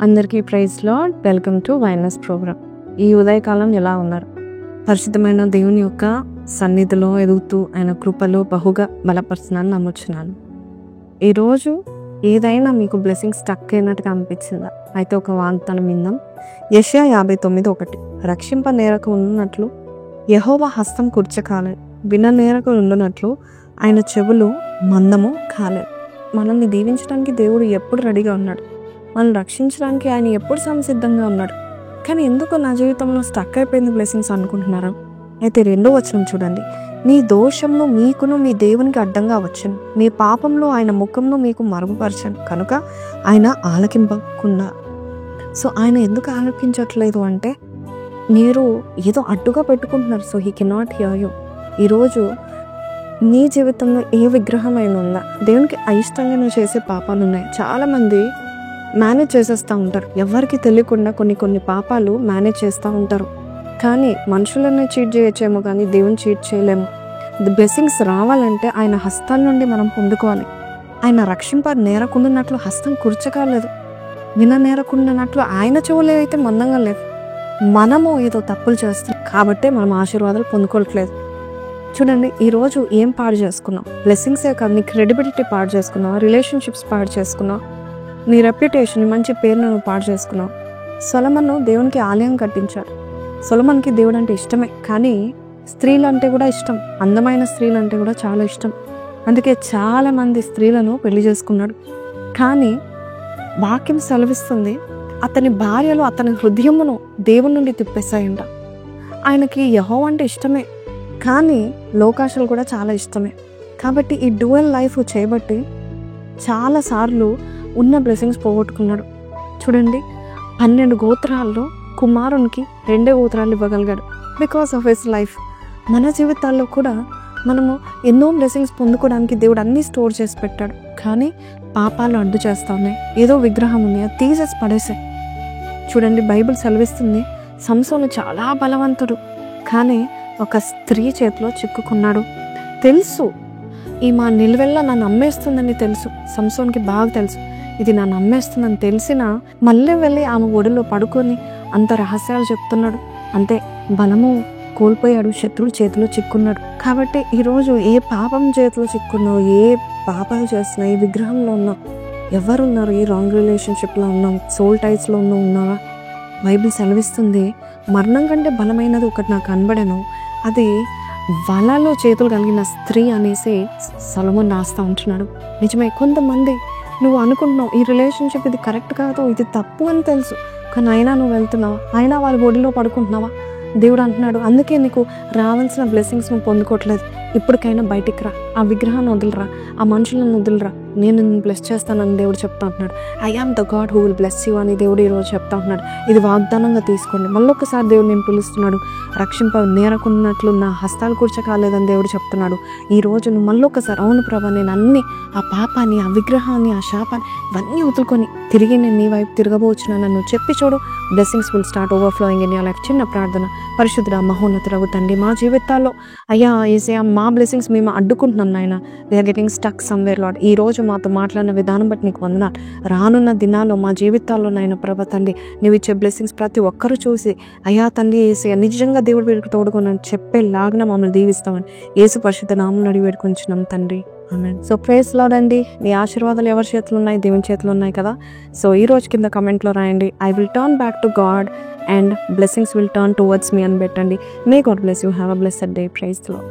అందరికీ praise lord. Welcome to వైనస్ programme. ఈ ఉదయకాలం ఎలా ఉన్నారు? పరిశుద్ధమైన దేవుని యొక్క సన్నిధిలో ఎదుగుతూ ఆయన కృపలో బహుగా బలపరుచున్నాను నమ్ముచున్నాను. ఈరోజు ఏదైనా మీకు బ్లెస్సింగ్ స్టక్ అయినట్టుగా అనిపించిందా? అయితే ఒక వాగ్దానం విందాం. యెషయా 59:1 రక్షింప నేరకు ఉన్నట్లు యెహోవా హస్తం కూర్చకాలేదు, విన నేరకు ఉండునట్లు ఆయన చెవులు మందము కాలేదు. మనల్ని దీవించడానికి దేవుడు ఎప్పుడు రెడీగా ఉన్నాడు. మనల్ని రక్షించడానికి ఆయన ఎప్పుడు సంసిద్ధంగా ఉన్నాడు. కానీ ఎందుకు నా జీవితంలో స్టక్ అయిపోయింది బ్లెస్సింగ్స్ అనుకుంటున్నారా? అయితే 2వ వచనం చూడండి. నీ దోషంలో మీకును మీ దేవునికి అడ్డంగా వచ్చాను, మీ పాపంలో ఆయన ముఖంను మీకు మరుగుపరచాను కనుక ఆయన ఆలకింపకుండా. సో ఆయన ఎందుకు ఆలకించట్లేదు అంటే మీరు ఏదో అడ్డుగా పెట్టుకుంటున్నారు. So he cannot hear you. ఈరోజు నీ జీవితంలో ఏ విగ్రహం అయినా ఉందా? దేవునికి అయిష్టంగా నువ్వు చేసే పాపాలు ఉన్నాయి. చాలామంది మేనేజ్ చేసేస్తూ ఉంటారు, ఎవరికి తెలియకుండా కొన్ని పాపాలు మేనేజ్ చేస్తూ ఉంటారు. కానీ మనుషులనే చీట్ చేయొచ్చేమో కానీ దేవుని చీట్ చేయలేము. బ్లెస్సింగ్స్ రావాలంటే ఆయన హస్తం నుండి మనం పొందుకోవాలి. ఆయన రక్షింప నేరకుండానట్లు హస్తం కూర్చకాలేదు, విన నేరకుండానట్లు ఆయన చెవులే అయితే మందంగా లేదు. మనము ఏదో తప్పులు చేస్తాం కాబట్టే మనం ఆశీర్వాదాలు పొందుకోవట్లేదు. చూడండి, ఈరోజు ఏం పాడు చేసుకున్నాం? బ్లెస్సింగ్సే కాదు, నీ క్రెడిబిలిటీ పాడు చేసుకున్నావు, రిలేషన్షిప్స్ పాడు చేసుకున్నావు, నీ రెప్యుటేషన్, మంచి పేరును నువ్వు పాడు చేసుకున్నావు. సొలొమోను దేవునికి ఆలయం కట్టించాడు. సొలొమోన్కి దేవుడు అంటే ఇష్టమే, కానీ స్త్రీలు అంటే కూడా ఇష్టం, అందమైన స్త్రీలు అంటే కూడా చాలా ఇష్టం. అందుకే చాలామంది స్త్రీలను పెళ్లి చేసుకున్నాడు. కానీ వాక్యం సెలవిస్తుంది, అతని భార్యలు అతని హృదయమును దేవుని నుండి తిప్పేశాయంట. ఆయనకి యెహోవా అంటే ఇష్టమే, కానీ లోకాశలు కూడా చాలా ఇష్టమే. కాబట్టి ఈ డ్యూయల్ లైఫ్ చేయబట్టి చాలాసార్లు ఉన్న బ్లెస్సింగ్స్ పోగొట్టుకున్నాడు. చూడండి, 12 గోత్రాల్లో కుమారునికి 2 గోత్రాలు ఇవ్వగలిగాడు బికాస్ ఆఫ్ హిస్ లైఫ్. మన జీవితాల్లో కూడా మనము ఎన్నో బ్లెస్సింగ్స్ పొందుకోవడానికి దేవుడు అన్నీ స్టోర్ చేసి పెట్టాడు. కానీ పాపాలు అడ్డు చేస్తా ఉన్నాయి. ఏదో విగ్రహం ఉంది, అది తీసేసి పడేసాయి. చూడండి, బైబిల్ సెలవిస్తుంది, సంసోను చాలా బలవంతుడు, కానీ ఒక స్త్రీ చేతిలో చిక్కుకున్నాడు. తెలుసు ఈ మా నిలువెల్లా నన్ను అమ్మేస్తుందని తెలుసు, సంసోన్కి బాగా తెలుసు. ఇది నన్ను అమ్మేస్తుందని తెలిసినా మళ్ళీ వెళ్ళి ఆమె ఒడిలో పడుకొని అంత రహస్యాలు చెప్తున్నాడు. అంతే, బలము కోల్పోయాడు, శత్రువుల చేతిలో చిక్కున్నాడు. కాబట్టి ఈరోజు ఏ పాపం చేతిలో చిక్కున్నావు, ఏ పాపాలు చేస్తున్నావు, ఏ విగ్రహంలో ఉన్నావు, ఎవరున్నారు, ఏ రాంగ్ రిలేషన్షిప్లో ఉన్నావు, సోల్ టైస్లో ఉన్నావా? బైబిల్ సెలవిస్తుంది, మరణం కంటే బలమైనది ఒకటి నాకు కనబడను, అది వలలో చేతులు కలిగిన స్త్రీ అనేసి సొలొమోన్ రాస్తూ ఉంటున్నాడు. నిజమే, కొంతమంది నువ్వు అనుకుంటున్నావు ఈ రిలేషన్షిప్ ఇది కరెక్ట్ కాదు, ఇది తప్పు అని తెలుసు, కానీ అయినా నువ్వు వెళ్తున్నావా? అయినా వాళ్ళ ఒడిలో పడుకుంటున్నావా? దేవుడు అంటున్నాడు, అందుకే నీకు రావాల్సిన బ్లెస్సింగ్స్ నువ్వు పొందుకోవట్లేదు. ఇప్పటికైనా బయటికి రా, ఆ విగ్రహాన్ని వదిలిరా, ఆ మనుషులను వదిలిరా, నేను నిన్ను బ్లెస్ చేస్తానని దేవుడు చెప్తా ఉంటున్నాడు. I am the God who will bless you అని దేవుడు ఈరోజు చెప్తా ఉంటున్నాడు. ఇది వాగ్దానంగా తీసుకోండి. మళ్ళొకసారి దేవుడు నేను పిలుస్తున్నాడు, రక్షింప నేరకున్నట్లు నా హస్తాలు కూర్చకాలేదని దేవుడు చెప్తున్నాడు. ఈరోజు నువ్వు మళ్ళొకసారి, అవును ప్రభా, నేను అన్ని ఆ పాపాన్ని, ఆ విగ్రహాన్ని, ఆ శాపాన్ని ఇవన్నీ వదులుకొని తిరిగి నేను నీ వైపు తిరగబోచున్నాను నన్ను చెప్పి చూడు. Blessings will start overflowing in your life. చిన్న ప్రార్థన. పరిశుద్ధుడా, మహోన్నతుడగు తండ్రి, మా జీవితాల్లో అయ్యా యేసయ్యా మా బ్లెస్సింగ్స్ మేము అడ్డుకుంటున్నాం నాయన. We're getting stuck somewhere lord. ఈ రోజు మాతో మాట్లాడిన విధానం బట్టి నీకు వందనాలు. రానున్న దినాల్లో మా జీవితాల్లో నాయన ప్రభా తండ్రి, నువ్వు ఇచ్చే బ్లెస్సింగ్స్ ప్రతి ఒక్కరూ చూసి అయ్యా తండ్రి యేసయ్యా నిజంగా దేవుడు వీరికి తోడుకొని చెప్పేలాగా మమ్మల్ని దీవిస్తామని యేసు పరిశుద్ధ నామమున అడిగి వేడుకొంచున్నాం తండ్రి, ఆమేన్. సో ప్రైజ్ లార్డ్ అండి. నీ ఆశీర్వాదాలు ఎవరి చేతులు ఉన్నాయి? దేవుని చేతులు ఉన్నాయి కదా. సో ఈ రోజు కింద కమెంట్లో రాయండి, I will turn back to God and blessings will turn towards me అని పెట్టండి. May God bless you. Have a blessed day. Praise lord.